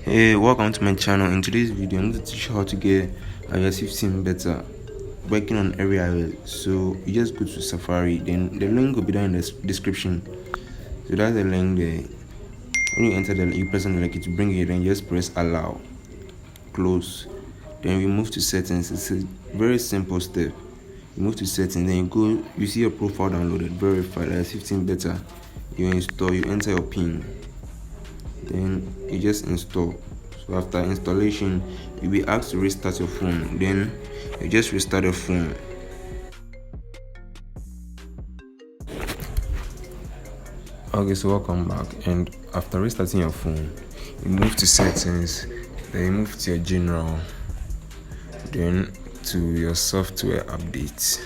Hey, welcome to my channel. In today's video, I'm going to teach you how to get iOS 15 better, working on every iOS. So you just go to Safari, then the link will be down in the description. So that's the link there. When you enter the link, you press on the link, it will bring you, then just press allow, close. Then we move to settings. It's a very simple step. You move to settings, then you see your profile downloaded, verified, iOS 15 better. You install, you enter your PIN. Then you just install. So after installation, you'll be asked to restart your phone. Then you just restart the phone. Okay, so welcome back. And after restarting your phone, you move to settings, then you move to your general, then to your software updates.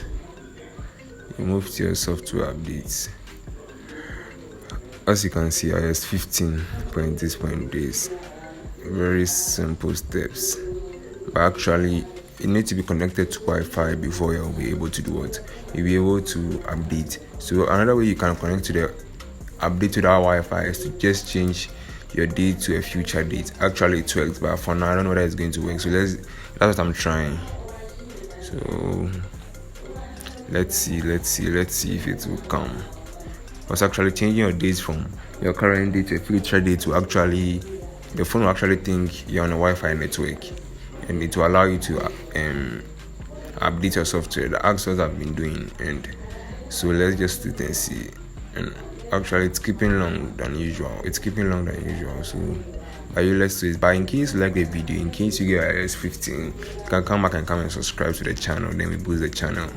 You move to your software updates. As you can see, iOS 15.this. Very simple steps, but actually you need to be connected to Wi-Fi before you'll be able to do what? You'll be able to update. So another way you can connect to the update to that Wi-Fi is to just change your date to a future date. Actually it works, but for now I don't know whether it's going to work. So that's what I'm trying. So let's see if it will come. Because actually changing your dates from your current date to a future date to actually, the phone will actually think you're on a Wi-Fi network, and it will allow you to update your software. That's what I've been doing, and so let's just do it and see. And actually it's keeping long than usual. So let's do it. But in case you like the video, in case you get iOS 15, you can come back and subscribe to the channel. Then we boost the channel.